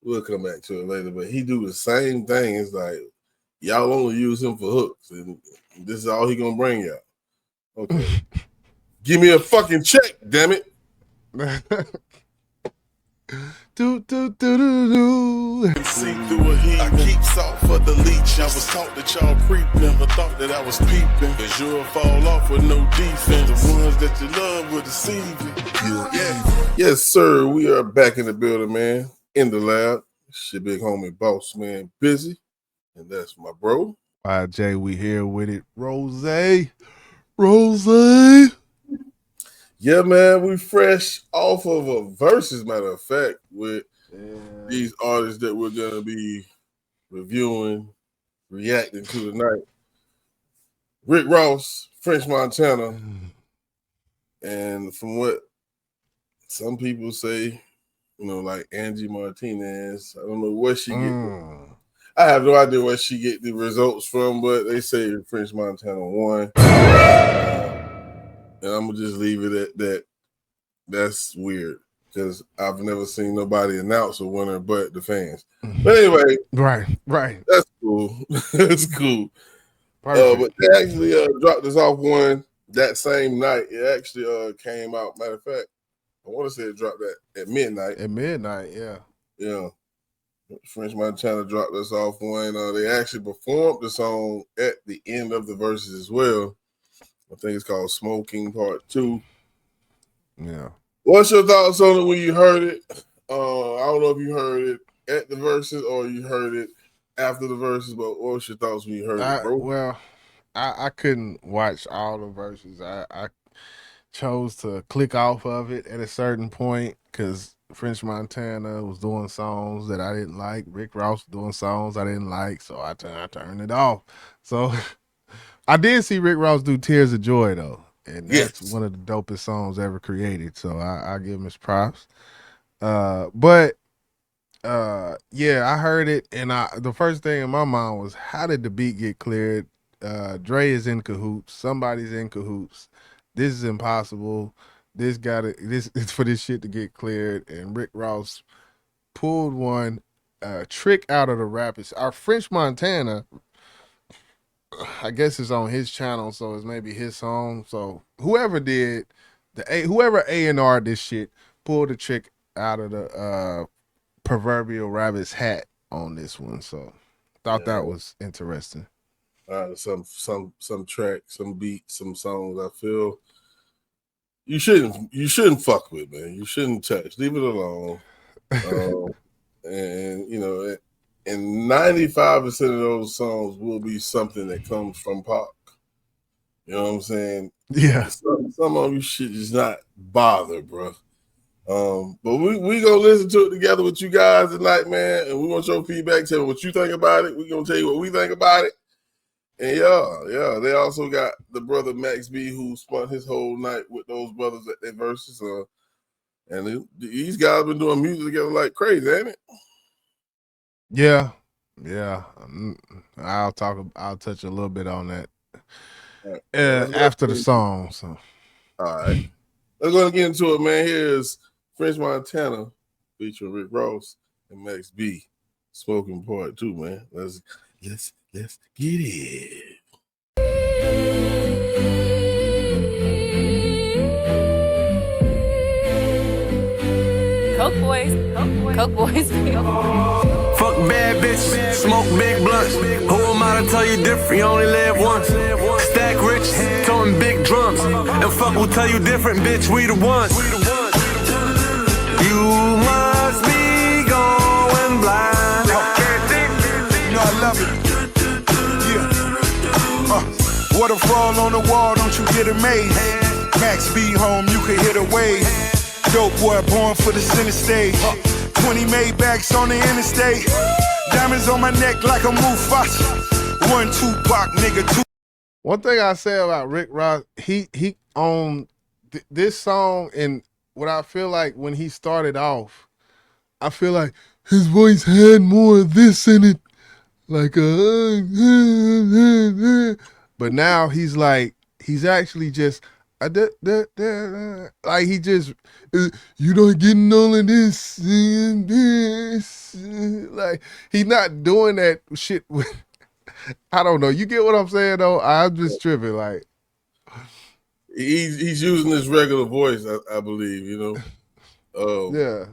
we'll come back to it later. But he do the same thing. It's like y'all only use him for hooks, and this is all he gonna bring y'all. Okay, give me a fucking check, damn it. Do. See through a heat. I keep salt for the leech. I was taught that y'all creep. Never thought that I was peeping. Cause you'll fall off with no defense. The ones that you love will deceive you. Yeah. Yes, sir. We are back in the building, man. In the lab. It's your big homie boss man Busy. And that's my bro. YJ, we here with it. Rozay. Yeah, man. We fresh off of a versus, matter of fact, with these artists that we're gonna be reviewing, reacting to tonight. Rick Ross, French Montana, and from what some people say, like Angie Martinez, I don't know where she get. I have no idea where she get the results from, but they say French Montana won, and I'm gonna just leave it at that. That's weird because I've never seen nobody announce a winner but the fans. But anyway, right. That's cool. That's cool. But they actually dropped this off one that same night. It actually came out. Matter of fact, I want to say it dropped at midnight. At midnight, yeah. Yeah. French Montana dropped us off one. They actually performed the song at the end of the verses as well. I think it's called Smoking Part 2. Yeah. What's your thoughts on it when you heard it? I don't know if you heard it at the verses or you heard it after the verses, but what was your thoughts when you heard it, bro? Well, I couldn't watch all the verses. I chose to click off of it at a certain point because French Montana was doing songs that I didn't like. Rick Ross was doing songs I didn't like, so I turned it off. So I did see Rick Ross do Tears of Joy, though, and that's one of the dopest songs ever created, so I give him his props. But I heard it, and the first thing in my mind was, how did the beat get cleared? Dre is in cahoots. Somebody's in cahoots. This is impossible. This it's for this shit to get cleared. And Rick Ross pulled one trick out of the rappers. Our French Montana, I guess it's on his channel, so it's maybe his song. So whoever did whoever A&R this shit pulled the trick out of the proverbial rabbit's hat on this one. So thought that was interesting. Some track, some beat, some songs I feel you shouldn't fuck with, man. You shouldn't touch. Leave it alone. And and 95% of those songs will be something that comes from Pac. You know what I'm saying? Yeah. Some of you should just not bother, bro. But we gonna listen to it together with you guys tonight, man, and we want your feedback. Tell me what you think about it. We gonna tell you what we think about it. And yeah, they also got the brother Max B, who spent his whole night with those brothers at their verses. And these guys been doing music together like crazy, ain't it? Yeah. I'll touch a little bit on that after the song. So, all right, let's go and get into it, man. Here's French Montana featuring Rick Ross and Max B, Smoking Part 2, man. Let's get it. Coke boys. Fuck bad bitch, smoke big blunts. Who am I to tell you different? You only live once. Stack rich, towing big drums. And fuck will tell you different, bitch. We the ones. You must be going blind. You know I love it. Yeah. Waterfall on the wall, don't you get amazed? Max B home, you can hit a wave. Dope boy born for the center stage. 20 Maybachs on the interstate. Diamonds on my neck like a Mufasa. 1 Tupac, nigga. One thing I say about Rick Ross, he owned this song, and what I feel like when he started off, I feel like his voice had more of this in it. Like but now he's actually just Like he just, you don't get none of this, like he not doing that shit with. I don't know. You get what I'm saying though? I'm just tripping. Like he's using his regular voice, I believe. You know, yeah.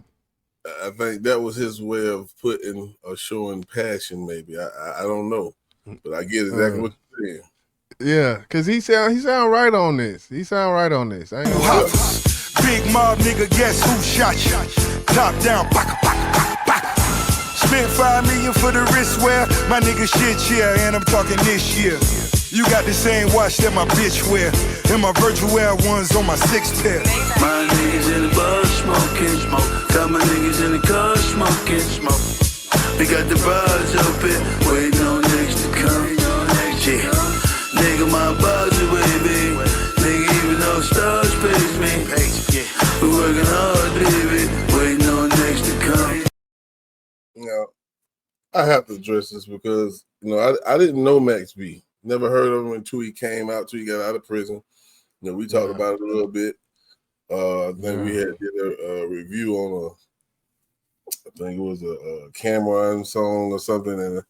I think that was his way of putting or showing passion. Maybe I don't know, but I get exactly what you're saying. Yeah, cause he sound right on this. He sound right on this. I ain't gonna lie. Big mob nigga, guess who shot you? Top down, baka, baka, baka, baka. Spent $5 million for the wristwear. My nigga shit, yeah, and I'm talking this year. You got the same watch that my bitch wear, and my virtual wear ones on my 6 pair. My niggas in the bus smoking, smoke. Got my niggas in the car smoking, smoke. We got the bars open, waiting on niggas to come. Yeah. Nigga, my bars are wavy. Nigga, even though stars pays me. We working hard, baby, waiting on niggas to come. You know, I have to address this because I didn't know Max B. Never heard of him until he came out, till he got out of prison. We talked about it a little bit. I think we did a review on I think it was a Cameron song or something,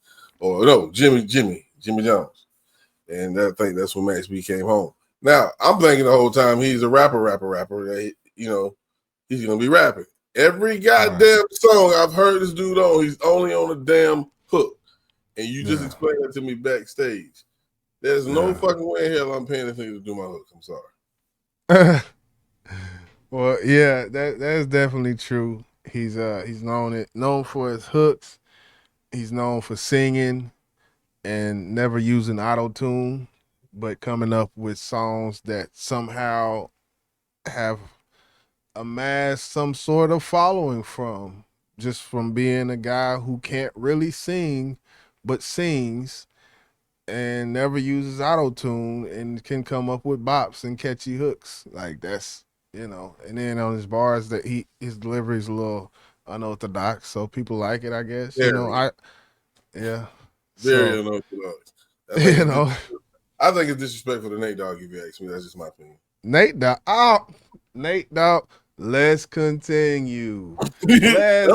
Jimmy Jones, and I think that's when Max B came home. Now I'm thinking the whole time he's a rapper. That, he's gonna be rapping every goddamn song I've heard this dude on. He's only on a damn hook, and you just explained that to me backstage. There's no fucking way in hell I'm paying this nigga to do my hook. I'm sorry. Well, yeah, that's definitely true. He's known for his hooks. He's known for singing and never using auto-tune, but coming up with songs that somehow have amassed some sort of following from being a guy who can't really sing but sings and never uses auto-tune and can come up with bops and catchy hooks. Like that's and then on his bars that his delivery is a little unorthodox, so people like it, I guess. Very unorthodox. I think it's disrespectful to Nate Dogg, if you ask me. That's just my opinion. Nate Dogg, let's continue. I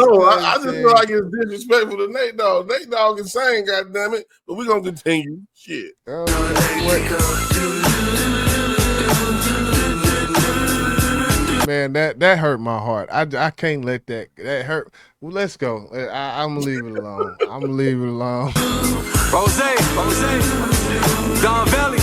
just feel like it's disrespectful to Nate Dogg. Nate Dogg is saying, goddammit, but we're gonna continue. Shit. Man, that hurt my heart. I can't let that hurt. Well, let's go. I'm gonna leave it alone. Rozay, Don Valley,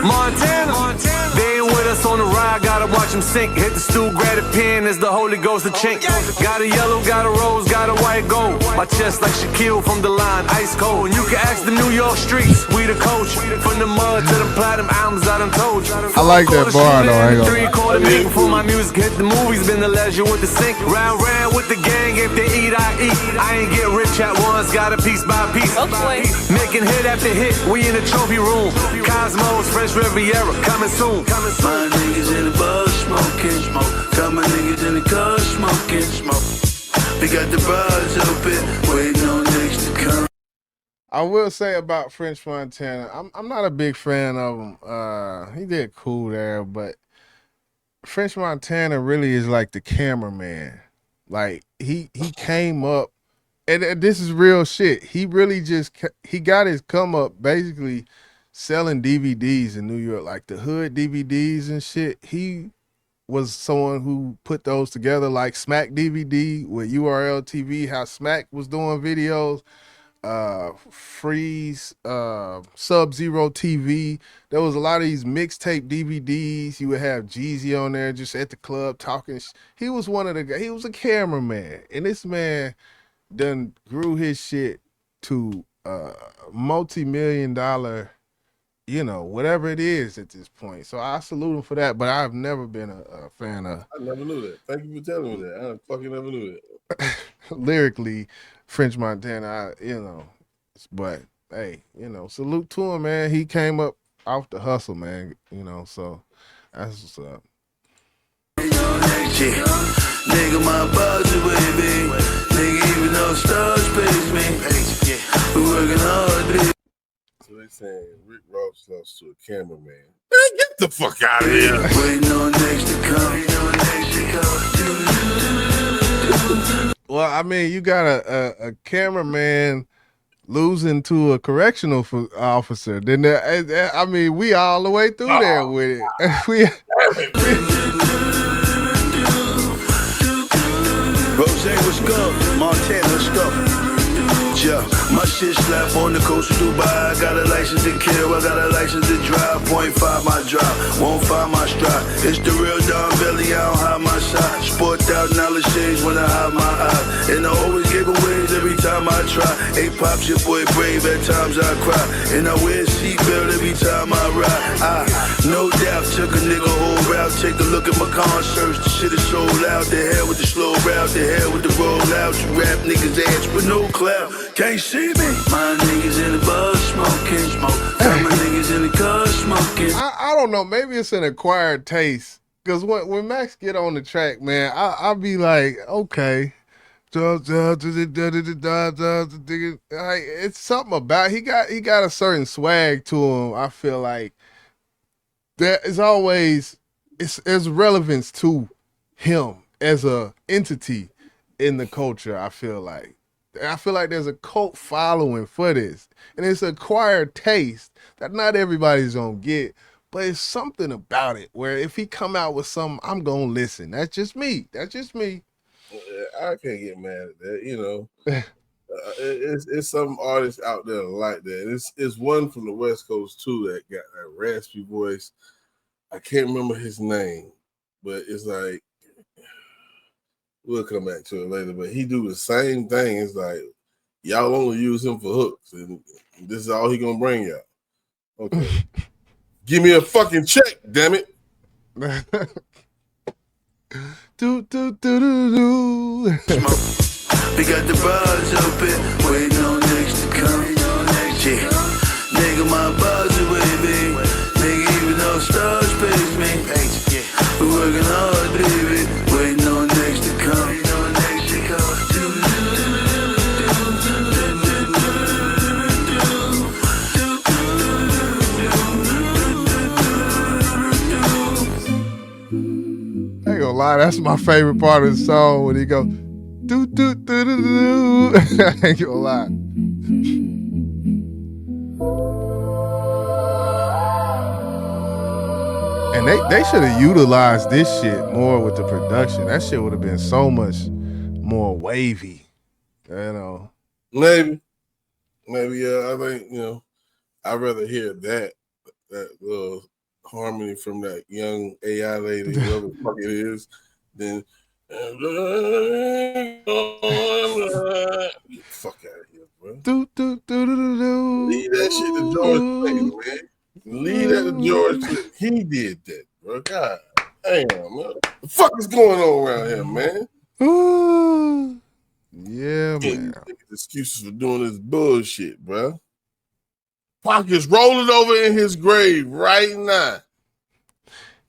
Montana. They ain't with us on the ride, gotta watch them sink. Hit the stool, grab a pen as the Holy Ghost a chink. Got a yellow, got a rose, got a white gold. My chest like Shaquille from the line, ice cold. And you can ask the New York streets, we the coach. From the mud to the platinum albums, I done told you. I like that bar though. I ain't 3/4 million before my music hit the movies. Been the leisure with the sink. Round with the gang, if they eat, I eat. I ain't get rich at once, got a piece by piece. Making hit after hit, we in the trophy room. Cosmos, French Riviera, coming soon. My niggas in the bus smoking, smoke. Got my niggas in the car smoking, smoke. We got the bars open, waiting on niggas to come. I will say about French Montana, I'm not a big fan of him. He did cool there, but French Montana really is like the cameraman. Like he came up, and this is real shit. He really he got his come up basically selling DVDs in New York, like the hood DVDs and shit. He was someone who put those together, like Smack DVD with URL TV, how Smack was doing videos, Freeze, Sub-Zero TV. There was a lot of these mixtape DVDs. You would have Jeezy on there just at the club talking. He was one of the guys. He was a cameraman, and this man done grew his shit to multi-million-dollar, whatever it is at this point. So I salute him for that, but I've never been a fan of. I never knew that. Thank you for telling me that. I fucking never knew that. Lyrically, French Montana, but hey, salute to him, man. He came up off the hustle, man. So that's what's up. Nigga, my bars are wavy. Nigga, even though stars pays me. We working hard, bitch. So they saying Rick Ross lost to a cameraman. Man, get the fuck out of here. Waiting on next to come. Well, I mean, you got a cameraman losing to a correctional officer. Then I mean, we all the way through there with it. Rozay, let's go. Montana, let's go. Yeah, my shit slap on the coast of Dubai. I got a license to kill, I got a license to drive. 0.5 my drive, won't find my stride. It's the real Don Belly, I don't hide my side. Sport out knowledge shades when I hide my eyes. And I always give aways every time I try. Hey, pops, your boy brave, at times I cry. And I wear a seatbelt every time I ride. No doubt, took a nigga whole route. Take a look at my concerts, the shit is so loud. The hell with the slow route, the hell with the rollout. You rap niggas ass with no clout. Can't see me. My niggas in the bus smoking, smoke. Got my niggas in the car smoking. I don't know. Maybe it's an acquired taste. Because when Max get on the track, man, I'll be like, okay. It's something about he got a certain swag to him. I feel like there is always there's relevance to him as a entity in the culture. I feel like there's a cult following for this, and it's an acquired taste that not everybody's gonna get. But it's something about it where if he come out with something, I'm gonna listen. That's just me. I can't get mad at that. You know, it's some artists out there like that. It's one from the West Coast too that got that raspy voice. I can't remember his name, but it's like we'll come back to it later. But he do the same thing. It's like y'all only use him for hooks, and this is all he gonna bring y'all. Okay, give me a fucking check, damn it. Do. We got the bars open, waiting on next to come. Yeah. Nigga, my bars are wavy. Nigga, even though stars pays me. We working hard, baby. Waiting on next to come. I ain't gonna lie, that's my favorite part of the song when he go do. I ain't gonna lie. And they should have utilized this shit more with the production. That shit would have been so much more wavy. You know. Maybe, yeah. I think, you know, I'd rather hear that little harmony from that young AI lady, whoever the fuck it is, than fuck out of here, bro. Leave that shit to George Clinton, man. Leave that to George Clinton. He did that, bro. God damn, man. What the fuck is going on around here, man? Yeah, man. Excuses for doing this bullshit, bro. Pac is rolling over in his grave right now.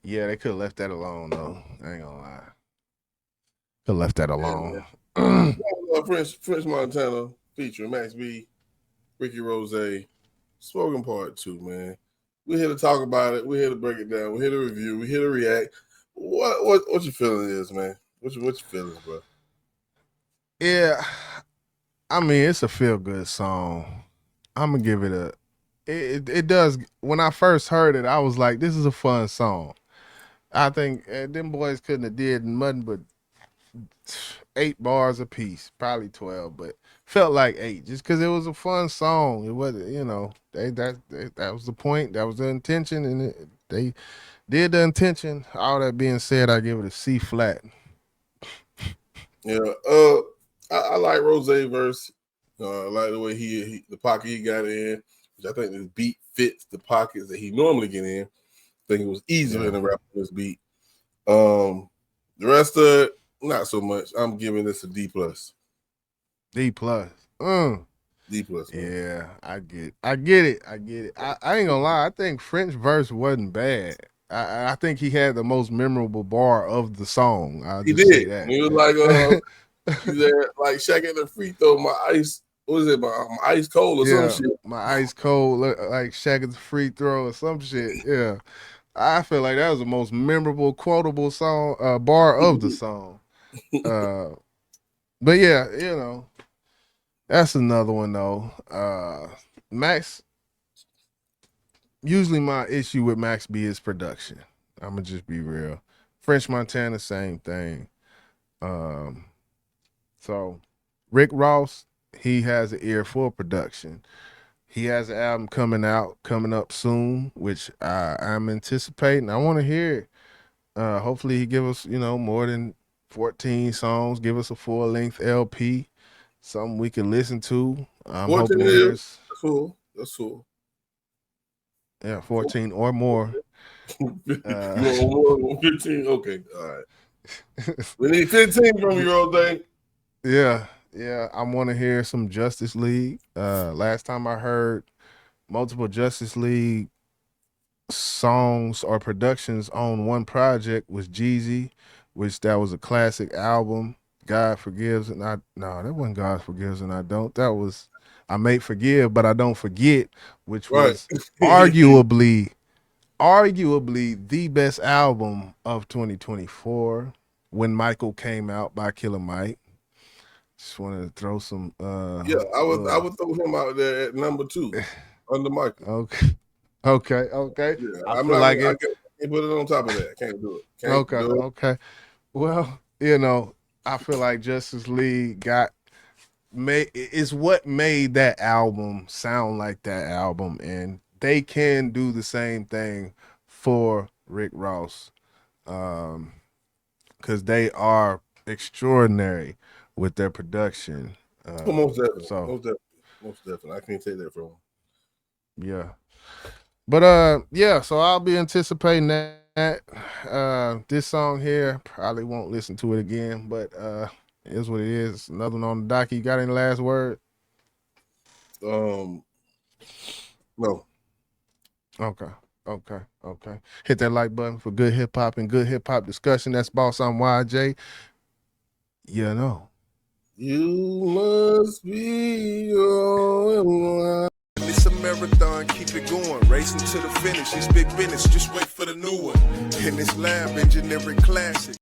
Yeah, they could have left that alone, though. I ain't gonna lie. Could have left that alone. French Montana featuring Max B, Ricky Rozay, Spoken Part 2, man. We're here to talk about it. We're here to break it down. We're here to review. We're here to react. What your feeling is, man? What's your feelings, bro? Yeah, I mean, it's a feel-good song. I'm gonna give it it does. When I first heard it, I was like, this is a fun song. I think them boys couldn't have did nothing but 8 bars a piece, probably 12, but felt like 8 just because it was a fun song. It wasn't, you know, that was the point, that was the intention, and they did the intention. All that being said, I give it a C flat. Yeah, I like Rozay verse. I like the way he the pocket he got in, which I think this beat fits the pockets that he normally get in. I think it was easier than the rap on this beat. The rest of it, not so much. I'm giving this a D plus. D plus. D plus. Yeah, I get it. I ain't gonna lie. I think French verse wasn't bad. I think he had the most memorable bar of the song. He did. He was like, he's there, like Shaq at the free throw. My ice, what is it? My ice cold or some shit. My ice cold, like Shaq at the free throw or some shit. Yeah. I feel like that was the most memorable, quotable song, bar of the song. But yeah, that's another one though. Max. Usually, my issue with Max B is production. I'm gonna just be real. French Montana, same thing. Um, so Rick Ross, he has an ear for production. He has an album coming up soon, which I'm anticipating. I want to hear it. Hopefully, he give us, more than 14 songs. Give us a full length LP, something we can listen to. I'm 14 hoping to hear. years. That's cool. That's cool. Yeah, 14 or more. You want more than 15? Okay, all right. We need 15 from you, Rozay. Yeah. I want to hear some Justice League. Last time I heard multiple Justice League songs or productions on one project was Jeezy, which that was a classic album. God Forgives and I no, that wasn't God Forgives and I Don't. That was I May Forgive, but I Don't Forget, which Right. was arguably the best album of 2024 when Michael came out by Killer Mike. Just wanted to throw some Yeah, I would throw him out there at number 2 under Michael. Okay. Yeah, I I'm feel not like gonna. I it. can't put it on top of that. I can't do it. Can't do it. Okay. Well, I feel like Justice League is what made that album sound like that album, and they can do the same thing for Rick Ross, because they are extraordinary with their production. Most definitely. So Most definitely. I can't take that from him. yeah. But yeah, so I'll be anticipating that. This song here, probably won't listen to it again, but it is what it is. Another one on the docket. You got any last word? No. Okay. Hit that like button for good hip hop and good hip hop discussion. That's Boss on YJ. You must be your It's a marathon, keep it going, racing to the finish. It's big business, just wait for the new one. In this lab, engineering classic.